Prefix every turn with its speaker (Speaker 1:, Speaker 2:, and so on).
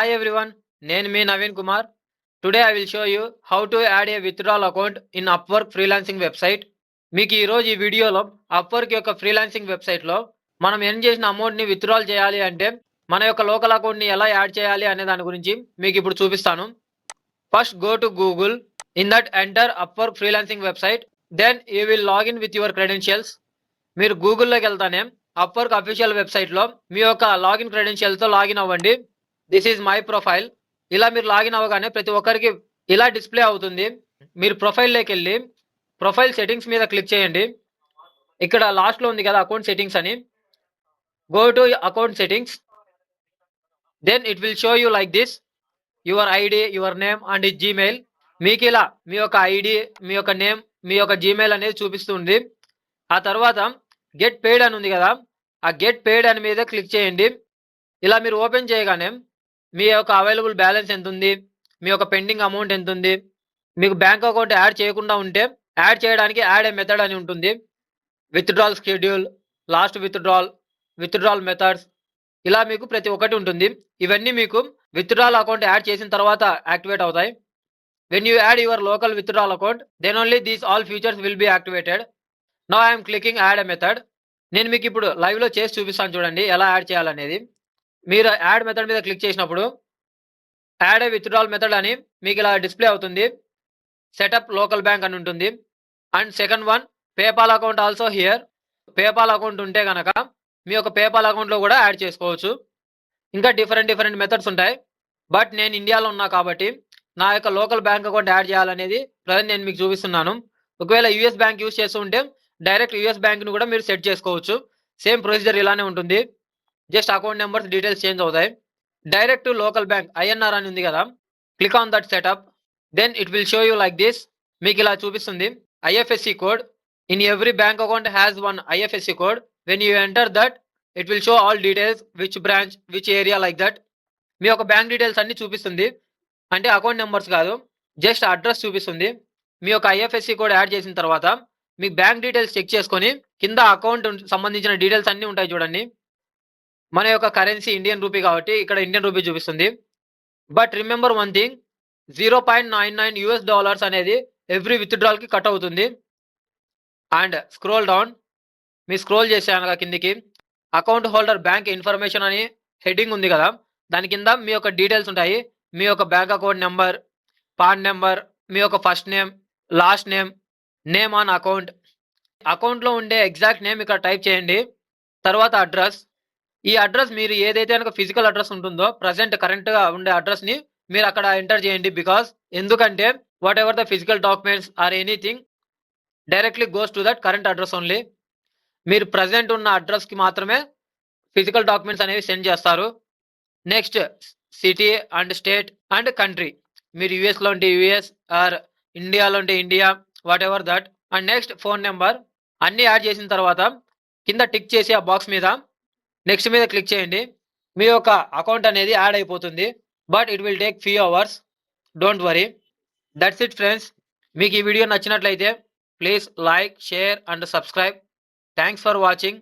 Speaker 1: Hi everyone, నేను మీ Naveen Kumar. Today I will show you how to add a withdrawal account in Upwork freelancing website. మీకు ఈ రోజు ఈ వీడియోలో Upwork యొక్క ఫ్రీలాన్సింగ్ వెబ్సైట్లో మనం ఎర్న్ చేసిన అమౌంట్ ని విత్డ్రాల్ చేయాలి అంటే మన యొక్క లోకల్ అకౌంట్ ని ఎలా యాడ్ చేయాలి అనే దాని గురించి మీకు ఇప్పుడు చూపిస్తాను. First go to Google. In that enter Upwork freelancing website. Then you will log in with your credentials. మీరు గూగుల్లోకి వెళ్తానే Upwork అఫీషియల్ వెబ్సైట్లో మీ యొక్క లాగిన్ క్రెడెన్షియల్తో లాగిన్ అవ్వండి. This is my profile. ఇలా మీరు లాగిన్ అవ్వగానే ప్రతి ఒక్కరికి ఇలా డిస్ప్లే అవుతుంది. మీరు ప్రొఫైల్లోకి వెళ్ళి ప్రొఫైల్ సెట్టింగ్స్ మీద క్లిక్ చేయండి. ఇక్కడ లాస్ట్లో ఉంది కదా అకౌంట్ సెట్టింగ్స్ అని. Go to account settings. Then it will show you like this, your ID, your name and Gmail. మీకు ఇలా మీ యొక్క ఐడి, మీ యొక్క నేమ్, మీ యొక్క జీమెయిల్ అనేది చూపిస్తుంది. ఆ తర్వాత గెట్ పేడ్ అని ఉంది కదా, ఆ గెట్ పేడ్ అని మీద క్లిక్ చేయండి. ఇలా మీరు ఓపెన్ చేయగానే మీ యొక్క అవైలబుల్ బ్యాలెన్స్ ఎంత ఉంది, మీ యొక్క పెండింగ్ అమౌంట్ ఎంత ఉంది, మీకు బ్యాంక్ అకౌంట్ యాడ్ చేయకుండా ఉంటే యాడ్ చేయడానికి యాడ్ ఏ మెథడ్ అని ఉంటుంది. Withdrawal schedule, last withdrawal methods, ఇలా మీకు ప్రతి ఒక్కటి ఉంటుంది. ఇవన్నీ మీకు విత్డ్రాల్ అకౌంట్ యాడ్ చేసిన తర్వాత యాక్టివేట్ అవుతాయి. When you add your local withdrawal account then only these all features will be activated. Now I'm clicking add a method. నేను మీకు ఇప్పుడు లైవ్లో చేసి చూపిస్తాను చూడండి ఎలా యాడ్ చేయాలనేది. మీరు యాడ్ మెథడ్ మీద క్లిక్ చేసినప్పుడు యాడ్ ఏ విత్డ్రాల్ మెథడ్ అని మీకు ఇలా డిస్ప్లే అవుతుంది. సెటప్ లోకల్ బ్యాంక్ అని ఉంటుంది. And second one PayPal account also here. PayPal account ఉంటే కనుక మీ యొక్క పేపాల్ అకౌంట్లో కూడా యాడ్ చేసుకోవచ్చు. ఇంకా డిఫరెంట్ మెథడ్స్ ఉంటాయి. బట్ నేను ఇండియాలో ఉన్నా కాబట్టి నా యొక్క లోకల్ బ్యాంక్ అకౌంట్ యాడ్ చేయాలనేది ప్రజెంట్ నేను మీకు చూపిస్తున్నాను. ఒకవేళ యూఎస్ బ్యాంక్ యూస్ చేస్తూ ఉంటే డైరెక్ట్ యూఎస్ బ్యాంక్ను కూడా మీరు సెట్ చేసుకోవచ్చు. సేమ్ ప్రొసీజర్ ఇలానే ఉంటుంది. Just account numbers details change అవుతాయి. డైరెక్ట్ లోకల్ బ్యాంక్ ఐఎన్ఆర్ అని ఉంది కదా, click on that setup. Then it will show you like this. మీకు ఇలా చూపిస్తుంది IFSC code. In every bank account has one IFSC code. When you enter that it will show all details, which branch, which area, like that. మీ యొక్క bank details అన్ని చూపిస్తుంది. అంటే account numbers కాదు, just address చూపిస్తుంది. మీ యొక్క IFSC code add చేసిన తర్వాత మీ బ్యాంక్ డీటెయిల్స్ చెక్ చేసుకొని కింద అకౌంట్ సంబంధించిన డీటెయిల్స్ అన్ని ఉంటాయి చూడండి. మన యొక్క కరెన్సీ ఇండియన్ రూపీ కాబట్టి ఇక్కడ ఇండియన్ రూపీ చూపిస్తుంది. బట్ రిమెంబర్ వన్ థింగ్, $0.99 అనేది ఎవ్రీ విత్డ్రాల్కి కట్ అవుతుంది. And scroll down. Me scroll చేసాను కిందికి అకౌంట్ హోల్డర్ బ్యాంక్ ఇన్ఫర్మేషన్ అని హెడ్డింగ్ ఉంది కదా, దాని కింద మీ యొక్క డీటెయిల్స్ ఉంటాయి. మీ యొక్క bank account number, PAN number, మీ యొక్క first name, last name, name on account, అకౌంట్లో ఉండే ఎగ్జాక్ట్ నేమ్ ఇక్కడ టైప్ చేయండి. తర్వాత అడ్రస్. ఈ అడ్రస్ మీరు ఏదైతే కనుక ఫిజికల్ అడ్రస్ ఉంటుందో ప్రజెంట్ కరెంట్గా ఉండే అడ్రస్ని మీరు అక్కడ ఎంటర్ చేయండి. బికాస్ ఎందుకంటే what ever the physical documents or anything directly goes to that current address only. మీరు ప్రజెంట్ ఉన్న అడ్రస్కి మాత్రమే ఫిజికల్ డాక్యుమెంట్స్ అనేవి సెండ్ చేస్తారు. Next city and state and country. మీరు యూఎస్లో ఉంటే యూఎస్ ఆర్ ఇండియాలో ఉంటే India, what ever that. And next phone number. అన్నీ యాడ్ చేసిన తర్వాత కింద టిక్ చేసి ఆ బాక్స్ మీద నెక్స్ట్ మీద క్లిక్ చేయండి. మీ యొక్క అకౌంట్ అనేది యాడ్ అయిపోతుంది. But it will take few hours. Don't worry. That's it friends. మీకు ఈ వీడియో నచ్చినట్లయితే please like, share and subscribe. Thanks for watching.